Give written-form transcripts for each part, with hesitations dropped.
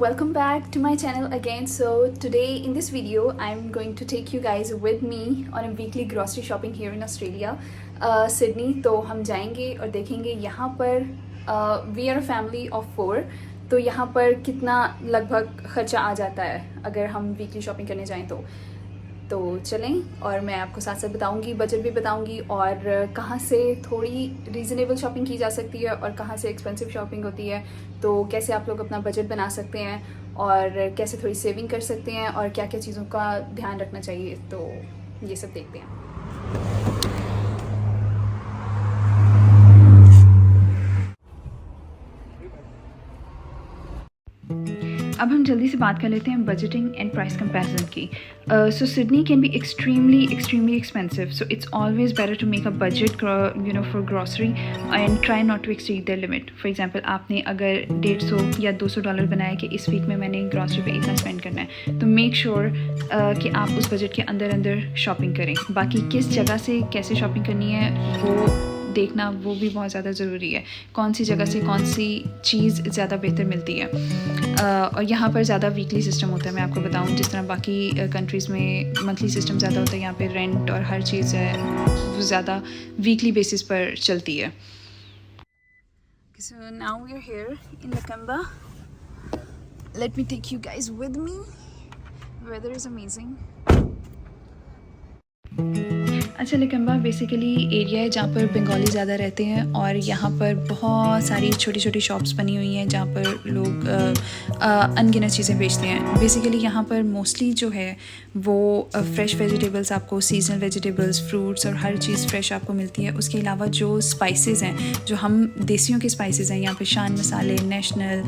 welcome back to my channel again. So today in this video I'm going to take you guys with me on a weekly grocery shopping here in Australia, Sydney. तो हम जाएंगे और देखेंगे यहाँ पर we are a family of 4, तो यहाँ पर कितना लगभग खर्चा आ जाता है अगर हम वीकली शॉपिंग करने जाएं तो चलें और मैं आपको साथ साथ बताऊंगी, बजट भी बताऊंगी और कहाँ से थोड़ी रीज़नेबल शॉपिंग की जा सकती है और कहाँ से एक्सपेंसिव शॉपिंग होती है, तो कैसे आप लोग अपना बजट बना सकते हैं और कैसे थोड़ी सेविंग कर सकते हैं और क्या क्या चीज़ों का ध्यान रखना चाहिए, तो ये सब देखते हैं। अब हम जल्दी से बात कर लेते हैं बजटिंग एंड प्राइस कंपैरिजन की। So Sydney can be extremely expensive, so it's always better to make a budget for grocery and try not to exceed their limit. For example, आपने अगर $150 या $200 बनाया कि इस वीक में मैंने ग्रॉसरी पे इतना स्पेंड करना है, तो मेक श्योर कि आप उस बजट के अंदर शॉपिंग करें। बाकी किस जगह से कैसे शॉपिंग करनी है वो देखना, वो भी बहुत ज़्यादा ज़रूरी है। कौन सी जगह से कौन सी चीज़ ज़्यादा बेहतर मिलती है। और यहाँ पर ज़्यादा वीकली सिस्टम होता है। मैं आपको बताऊँ, जिस तरह बाकी कंट्रीज़ में मंथली सिस्टम ज़्यादा होता है, यहाँ पे रेंट और हर चीज़ है वो ज़्यादा वीकली बेसिस पर चलती है। So now we're here in Lakemba. Let me take you guys with me. Weather is amazing. अच्छा, लेकम्बा बेसिकली एरिया है जहाँ पर बंगाली ज़्यादा रहते हैं और यहाँ पर बहुत सारी छोटी छोटी शॉप्स बनी हुई हैं जहाँ पर लोग अनगिनत चीज़ें बेचते हैं। बेसिकली यहाँ पर मोस्टली जो है वो फ्रेश वेजिटेबल्स, आपको सीजनल वेजिटेबल्स, फ्रूट्स और हर चीज़ फ्रेश आपको मिलती है। उसके अलावा जो स्पाइसेस हैं, जो हम देसियों के स्पाइसेस हैं, यहाँ पे शान मसाले, नेशनल,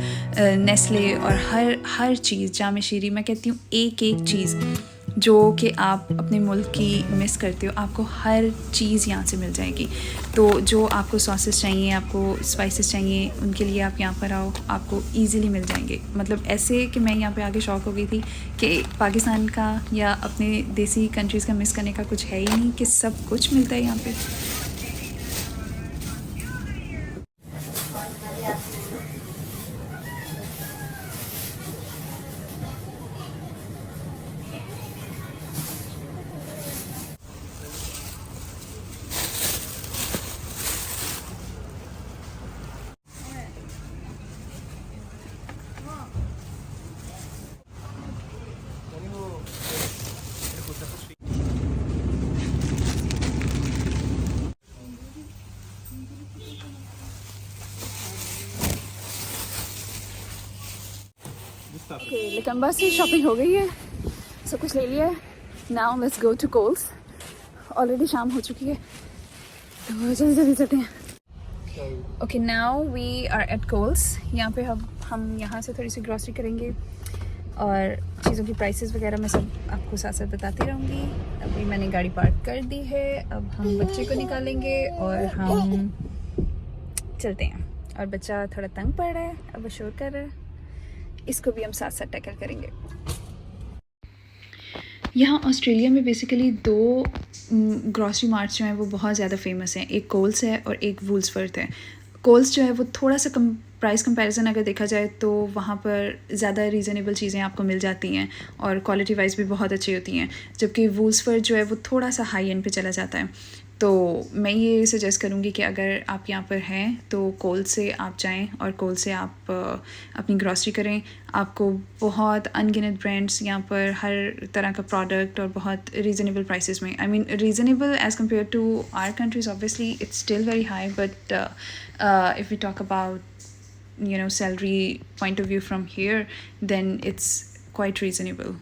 नेस्ले और हर चीज़, जामे शीरी, मैं कहती हूँ एक एक चीज़ जो कि आप अपने मुल्क की मिस करते हो, आपको हर चीज़ यहाँ से मिल जाएगी। तो जो आपको सॉसेस चाहिए, आपको स्पाइसेस चाहिए, उनके लिए आप यहाँ पर आओ, आपको इजीली मिल जाएंगे। मतलब ऐसे कि मैं यहाँ पे आके शॉक हो गई थी कि पाकिस्तान का या अपने देसी कंट्रीज़ का मिस करने का कुछ है ही नहीं, कि सब कुछ मिलता है यहाँ पे। ओके, लकम्बा से शॉपिंग हो गई है, सब कुछ ले लिया है। Now let's go to Coles. Already शाम हो चुकी है तो जल्दी चलते हैं। Okay, now we are at Coles. यहाँ पे हम यहाँ से थोड़ी सी ग्रॉसरी करेंगे और चीज़ों की प्राइसेस वगैरह मैं सब आपको साथ साथ बताती रहूँगी। अभी मैंने गाड़ी पार्क कर दी है, अब हम बच्चे को निकालेंगे और हम चलते हैं। और बच्चा थोड़ा तंग पड़ रहा है, अब वो शोर कर रहा है, इसको भी हम साथ साथ टैकल करेंगे। यहाँ ऑस्ट्रेलिया में बेसिकली 2 ग्रॉसरी मार्ट्स जो हैं वो बहुत ज़्यादा फेमस हैं। एक कोल्स है और एक वुल्सवर्थ है। कोल्स जो है वो थोड़ा सा प्राइस कंपैरिजन अगर देखा जाए तो वहाँ पर ज़्यादा रीज़नेबल चीज़ें आपको मिल जाती हैं और क्वालिटी वाइज भी बहुत अच्छी होती हैं, जबकि वुल्सवर्थ जो है वो थोड़ा सा हाई एंड पे चला जाता है। तो मैं ये सजेस्ट करूँगी कि अगर आप यहाँ पर हैं तो कोल से आप जाएं और कोल से आप अपनी ग्रॉसरी करें। आपको बहुत अनगिनत ब्रांड्स यहाँ पर, हर तरह का प्रोडक्ट और बहुत रीज़नेबल प्राइसेस में। I mean reasonable as compare to our countries, obviously it's still very high, but if we talk about salary point of view from here, then it's quite reasonable.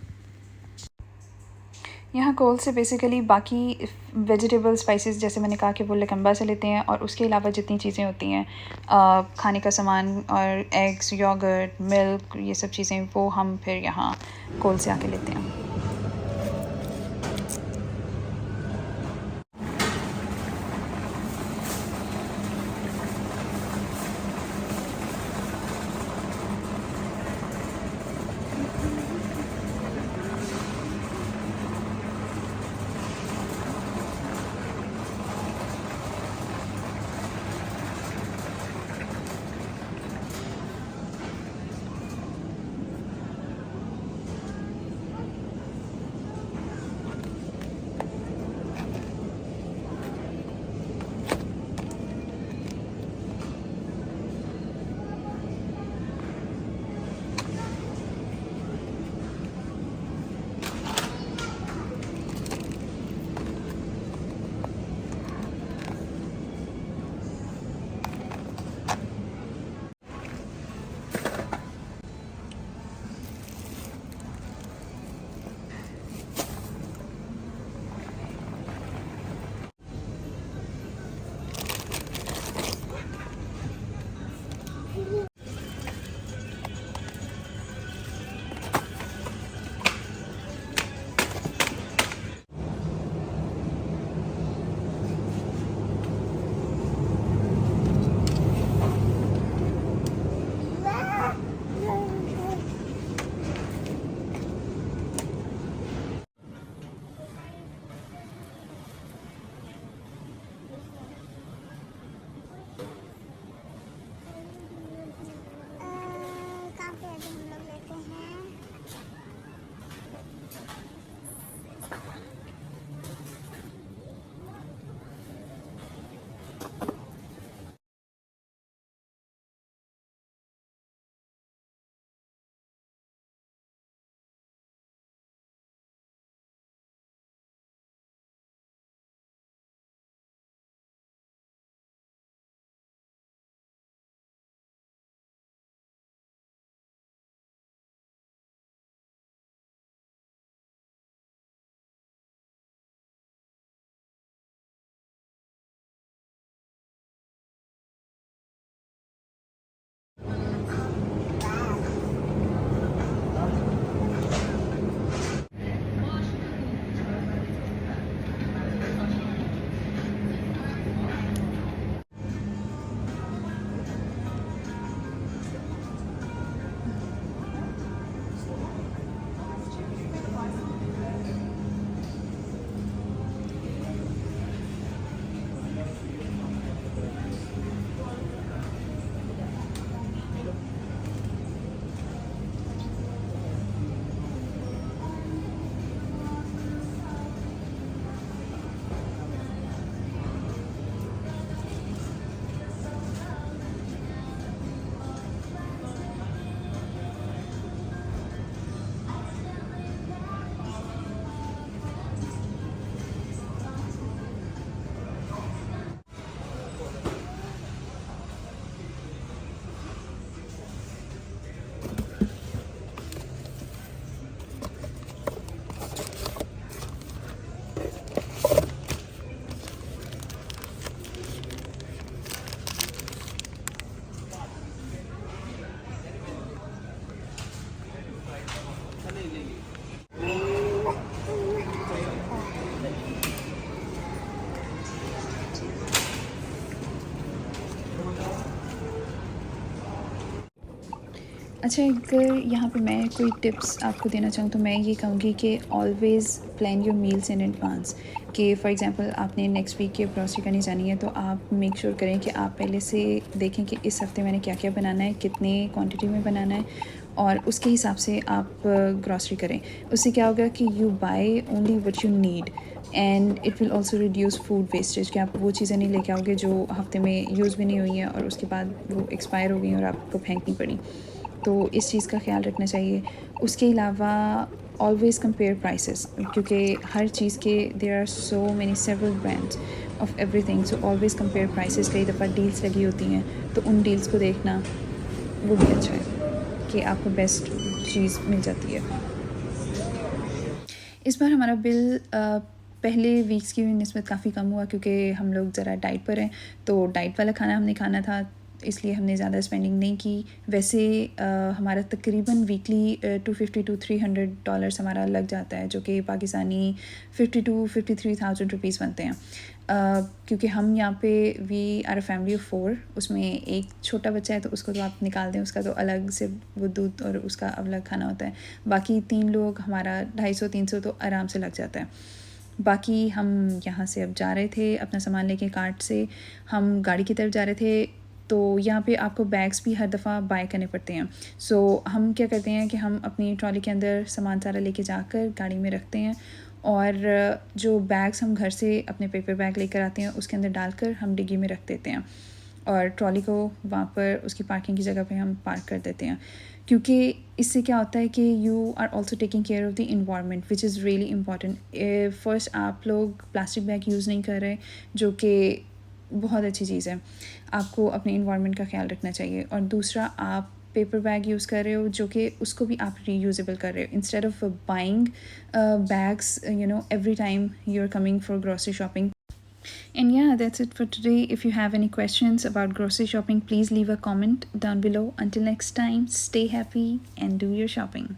यहाँ कोल से basically बाकी vegetable spices, जैसे मैंने कहा कि वो लकम्बा से लेते हैं, और उसके अलावा जितनी चीज़ें होती हैं खाने का सामान और एग्स, योगर्ट, मिल्क, ये सब चीज़ें वो हम फिर यहाँ कोल से आके लेते हैं। अच्छा, अगर यहाँ पे मैं कोई टिप्स आपको देना चाहूँ तो मैं ये कहूँगी कि always plan your meals in advance. कि फॉर एग्ज़ाम्पल आपने नेक्स्ट वीक की ग्रॉसरी करनी जानी है, तो आप मेक श्योर करें कि आप पहले से देखें कि इस हफ़्ते मैंने क्या-क्या बनाना है, कितने क्वांटिटी में बनाना है, और उसके हिसाब से आप ग्रॉसरी करें। उससे क्या होगा कि you buy only what you need, and it will also reduce food wastage, कि आप वो चीज़ें नहीं लेके आओगे जो हफ़्ते में यूज़ भी नहीं हुई हैं और उसके बाद वो एक्सपायर हो गई और आपको फेंकनी पड़ी। तो इस चीज़ का ख़्याल रखना चाहिए। उसके अलावा ऑलवेज़ कंपेयर प्राइसेस, क्योंकि हर चीज़ के there are so many several brands of everything, so always compare prices. कई दफ़ा डील्स लगी होती हैं, तो उन डील्स को देखना वो भी अच्छा है कि आपको बेस्ट चीज़ मिल जाती है। इस बार हमारा बिल पहले वीक्स की निस्बत काफ़ी कम हुआ, क्योंकि हम लोग ज़रा डाइट पर हैं, तो डाइट वाला खाना हमने खाना था, इसलिए हमने ज़्यादा स्पेंडिंग नहीं की। वैसे हमारा तकरीबन वीकली $250 to $300 हमारा लग जाता है, जो कि पाकिस्तानी 50 to 53 thousand रुपीज़ बनते हैं। क्योंकि हम यहाँ पे we are a family of 4, उसमें एक छोटा बच्चा है, तो उसको तो आप निकाल दें, उसका तो अलग से वो दूध और उसका अलग खाना होता है। बाकी 3 लोग हमारा 250-300 तो आराम से लग जाता है। बाकी हम यहाँ से अब जा रहे थे अपना सामान लेके कार्ट से, हम गाड़ी की तरफ जा रहे थे, तो यहाँ पे आपको बैग्स भी हर दफ़ा बाय करने पड़ते हैं। सो हम क्या करते हैं कि हम अपनी ट्रॉली के अंदर सामान सारा लेके जाकर गाड़ी में रखते हैं, और जो बैग्स हम घर से अपने पेपर बैग लेकर आते हैं उसके अंदर डालकर हम डिग्गी में रख देते हैं, और ट्रॉली को वहाँ पर उसकी पार्किंग की जगह पे हम पार्क कर देते हैं। क्योंकि इससे क्या होता है कि you are also taking care of the environment, which is really important. First, आप लोग प्लास्टिक बैग यूज़ नहीं कर रहे, जो कि बहुत अच्छी चीज़ है। आपको अपने इन्वायरमेंट का ख़्याल रखना चाहिए। और दूसरा, आप पेपर बैग यूज़ कर रहे हो, जो कि उसको भी आप रीयूजेबल कर रहे हो, instead of buying bags, every time you're coming for grocery shopping. And yeah, that's it for today. If you have any questions about grocery shopping, please leave a comment down below. Until next time, stay happy and do your shopping.